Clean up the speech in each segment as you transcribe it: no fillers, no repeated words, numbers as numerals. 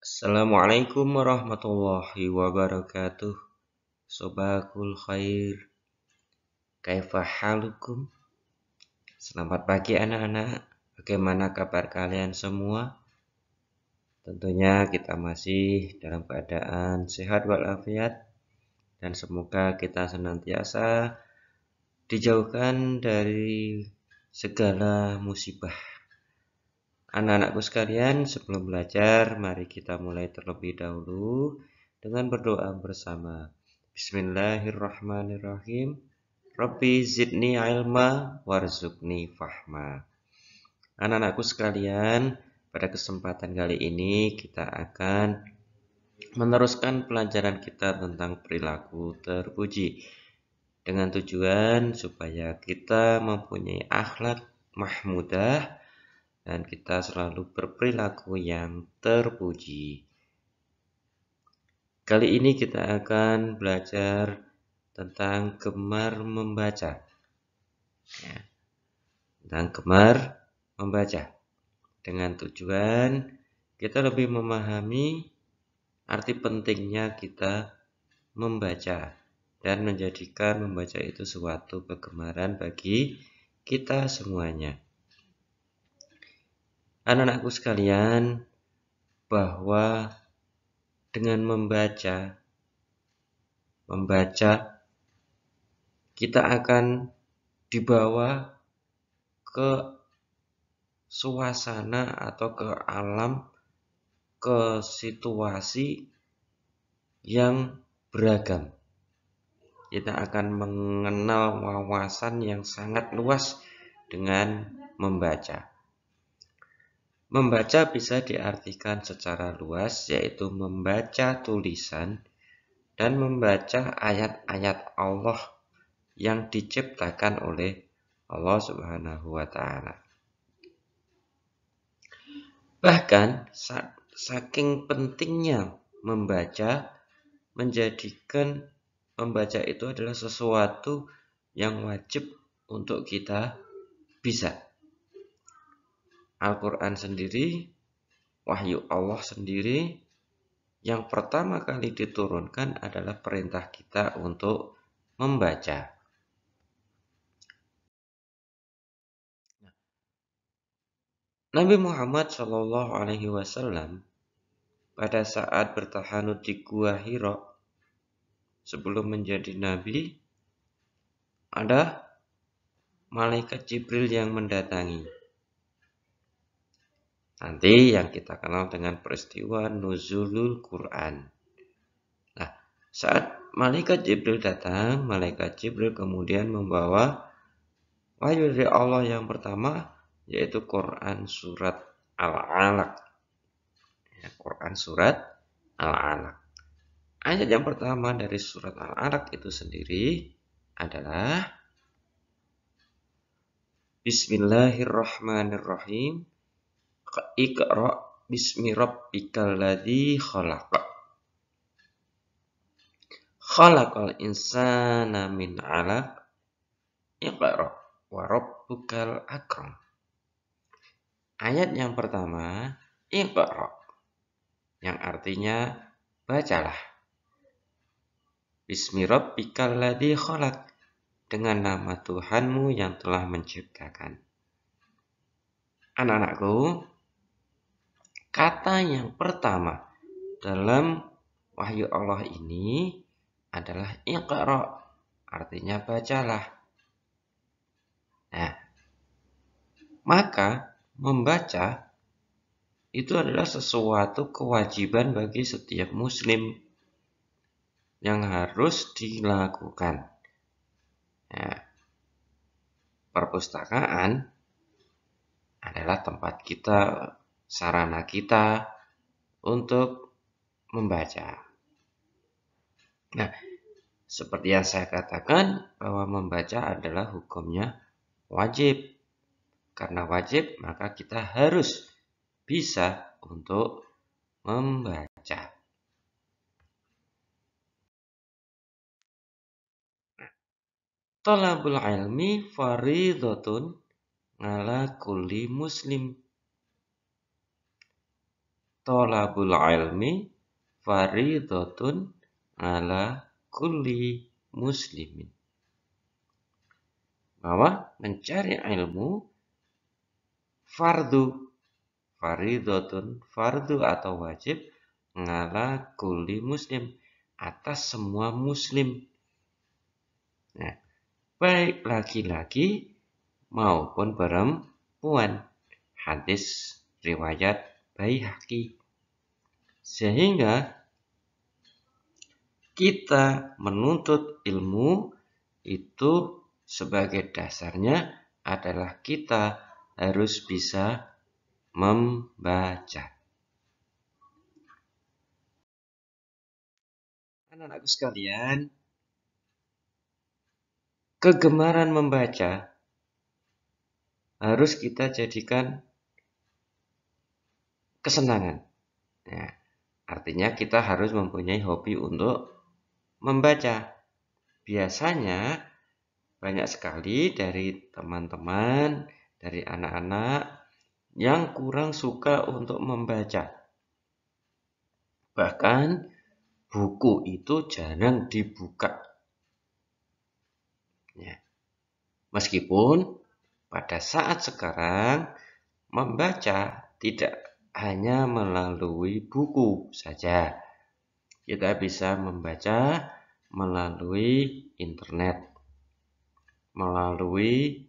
Assalamualaikum warahmatullahi wabarakatuh. Sobakul khair. Kaifa halukum? Selamat pagi anak-anak. Bagaimana kabar kalian semua? Tentunya kita masih dalam keadaan sehat walafiat dan semoga kita senantiasa dijauhkan dari segala musibah. Anak-anakku sekalian, sebelum belajar, mari kita mulai terlebih dahulu dengan berdoa bersama. Bismillahirrahmanirrahim. Rabbi zidni ilma warzuqni fahma. Anak-anakku sekalian, pada kesempatan kali ini kita akan meneruskan pelajaran kita tentang perilaku terpuji dengan tujuan supaya kita mempunyai akhlak mahmudah dan kita selalu berperilaku yang terpuji. Kali ini kita akan belajar tentang gemar membaca. Tentang gemar membaca. Dengan tujuan kita lebih memahami arti pentingnya kita membaca dan menjadikan membaca itu suatu kegemaran bagi kita semuanya. Anak-anakku sekalian, bahwa dengan membaca kita akan dibawa ke suasana atau ke alam, ke situasi yang beragam. Kita akan mengenal wawasan yang sangat luas dengan membaca. Membaca bisa diartikan secara luas, yaitu membaca tulisan dan membaca ayat-ayat Allah yang diciptakan oleh Allah Subhanahu wa Ta'ala. Bahkan, saking pentingnya membaca, menjadikan membaca itu adalah sesuatu yang wajib untuk kita bisa. Al-Quran sendiri, wahyu Allah sendiri, yang pertama kali diturunkan adalah perintah kita untuk membaca. Nabi Muhammad SAW pada saat bertahanut di Gua Hira sebelum menjadi nabi, ada malaikat Jibril yang mendatangi. Nanti yang kita kenal dengan peristiwa Nuzulul Quran. Nah, saat malaikat Jibril datang, malaikat Jibril kemudian membawa wahyu dari Allah yang pertama, yaitu Quran surat Al-Alaq. Quran surat Al-Alaq. Ayat yang pertama dari surat Al-Alaq itu sendiri adalah Bismillahirrahmanirrahim. Iqra bismi rabbikal ladzi khalaq. Khalaqal insana min 'alaq. Iqra wa rabbukal akram. Ayat yang pertama, Iqra, yang artinya bacalah. Bismi rabbikal ladzi khalaq, dengan nama Tuhanmu yang telah menciptakan. Anak-anakku, kata yang pertama dalam wahyu Allah ini adalah Iqra, artinya bacalah. Nah, maka membaca itu adalah sesuatu kewajiban bagi setiap muslim yang harus dilakukan. Nah, perpustakaan adalah tempat kita, sarana kita untuk membaca. Nah, seperti yang saya katakan bahwa membaca adalah hukumnya wajib. Karena wajib, maka kita harus bisa untuk membaca. Thalabul ilmi faridhatun ala kulli muslim. thalabul ilmi fardhatun ala kulli muslimin. Bahwa mencari ilmu fardhatun, fardu atau wajib ala kulli muslim, atas semua muslim. Nah, baik laki-laki maupun perempuan. Hadis riwayat Baihaqi. Sehingga kita menuntut ilmu itu sebagai dasarnya adalah kita harus bisa membaca. Anak-anakku sekalian, kegemaran membaca harus kita jadikan kesenangan. Nah, artinya kita harus mempunyai hobi untuk membaca. Biasanya banyak sekali dari teman-teman, dari anak-anak yang kurang suka untuk membaca. Bahkan buku itu jarang dibuka. Ya. Meskipun pada saat sekarang membaca tidak hanya melalui buku saja. Kita bisa membaca melalui internet, melalui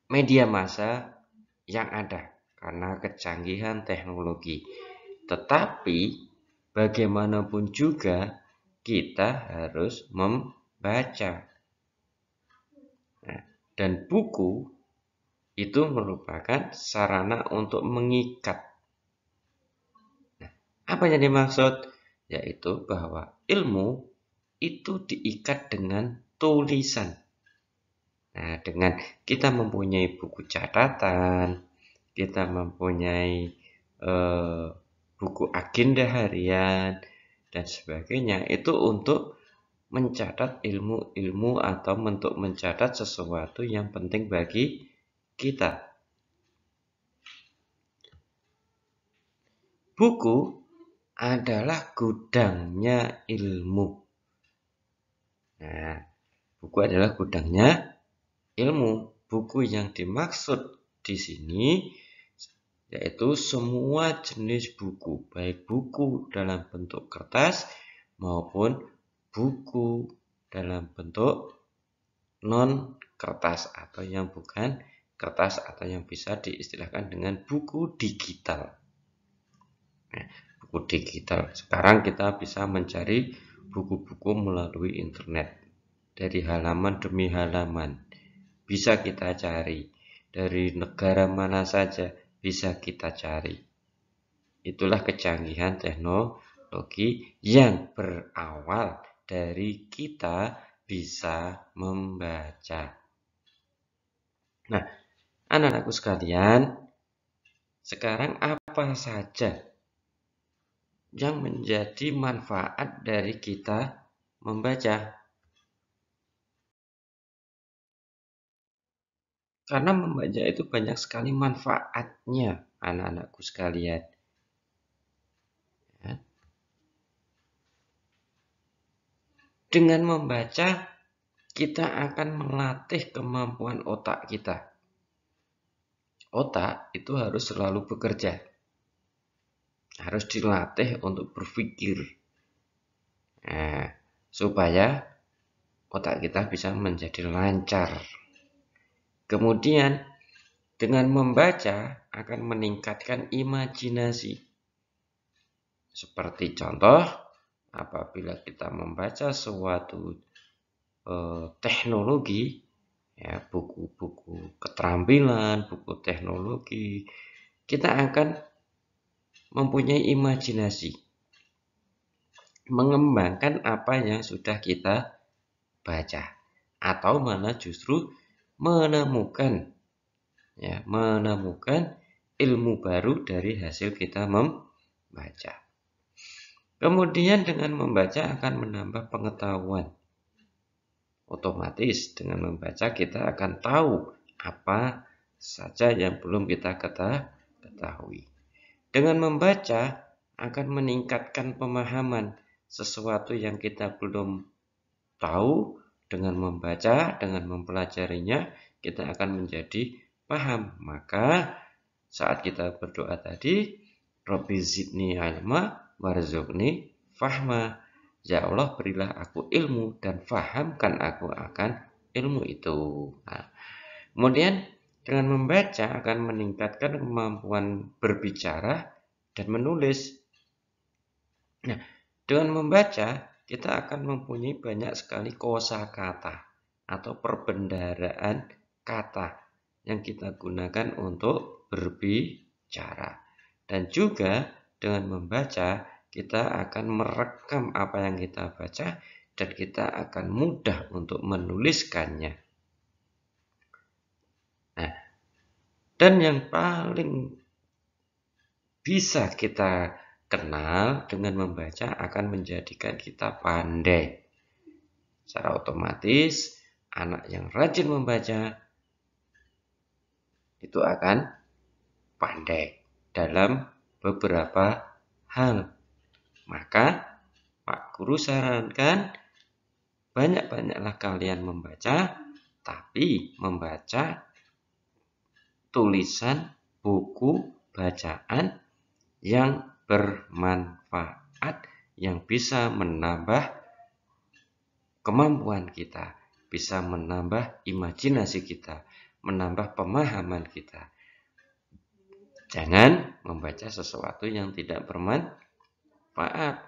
media massa yang ada karena kecanggihan teknologi. Tetapi bagaimanapun juga kita harus membaca. Nah, dan buku itu merupakan sarana untuk mengikat. Nah, apa yang dimaksud? Yaitu bahwa ilmu itu diikat dengan tulisan. Nah, dengan kita mempunyai buku catatan, kita mempunyai buku agenda harian, dan sebagainya, itu untuk mencatat ilmu-ilmu atau untuk mencatat sesuatu yang penting bagi kita. Buku adalah gudangnya ilmu. Nah, buku adalah gudangnya ilmu. Buku yang dimaksud di sini yaitu semua jenis buku, baik buku dalam bentuk kertas maupun buku dalam bentuk non kertas atau yang bukan kertas atau yang bisa diistilahkan dengan buku digital. Nah, buku digital. Sekarang kita bisa mencari buku-buku melalui internet. Dari halaman demi halaman. Bisa kita cari. Dari negara mana saja bisa kita cari. Itulah kecanggihan teknologi yang berawal dari kita bisa membaca. Nah, anak-anakku sekalian, sekarang apa saja yang menjadi manfaat dari kita membaca? Karena membaca itu banyak sekali manfaatnya, anak-anakku sekalian. Ya. Dengan membaca, kita akan melatih kemampuan otak kita. Otak itu harus selalu bekerja. Harus dilatih untuk berpikir. Nah, supaya otak kita bisa menjadi lancar. Kemudian, dengan membaca akan meningkatkan imajinasi. Seperti contoh, apabila kita membaca suatu teknologi, ya, buku-buku keterampilan, buku teknologi, kita akan mempunyai imajinasi, mengembangkan apa yang sudah kita baca, atau malah justru menemukan ilmu baru dari hasil kita membaca. Kemudian dengan membaca akan menambah pengetahuan. Otomatis dengan membaca kita akan tahu apa saja yang belum kita ketahui. ketahui. Dengan membaca akan meningkatkan pemahaman sesuatu yang kita belum tahu. Dengan membaca, dengan mempelajarinya, kita akan menjadi paham. Maka saat kita berdoa tadi, Rabbi zidni ilma warzuqni fahma. Ya Allah, berilah aku ilmu dan fahamkan aku akan ilmu itu. Nah, kemudian dengan membaca akan meningkatkan kemampuan berbicara dan menulis. Nah, dengan membaca kita akan mempunyai banyak sekali kosakata atau perbendaharaan kata yang kita gunakan untuk berbicara. Dan juga dengan membaca kita akan merekam apa yang kita baca dan kita akan mudah untuk menuliskannya. Nah, dan yang paling bisa kita kenal dengan membaca akan menjadikan kita pandai. Secara otomatis, anak yang rajin membaca itu akan pandai dalam beberapa hal. Maka, Pak Guru sarankan banyak-banyaklah kalian membaca, tapi membaca tulisan buku bacaan yang bermanfaat, yang bisa menambah kemampuan kita, bisa menambah imajinasi kita, menambah pemahaman kita. Jangan membaca sesuatu yang tidak bermanfaat,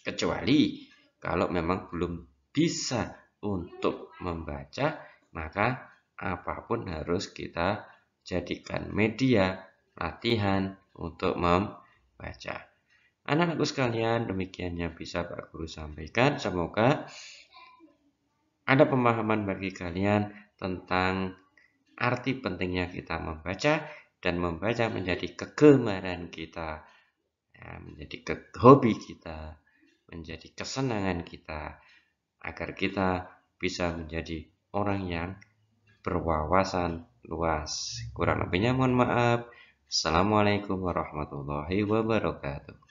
kecuali kalau memang belum bisa untuk membaca, maka apapun harus kita jadikan media latihan untuk membaca. Anak-anakku sekalian, demikian yang bisa Pak Guru sampaikan. Semoga ada pemahaman bagi kalian tentang arti pentingnya kita membaca dan membaca menjadi kegemaran kita, ya, menjadi hobi kita, menjadi kesenangan kita, agar kita bisa menjadi orang yang berwawasan luas. Kurang lebihnya mohon maaf. Assalamualaikum warahmatullahi wabarakatuh.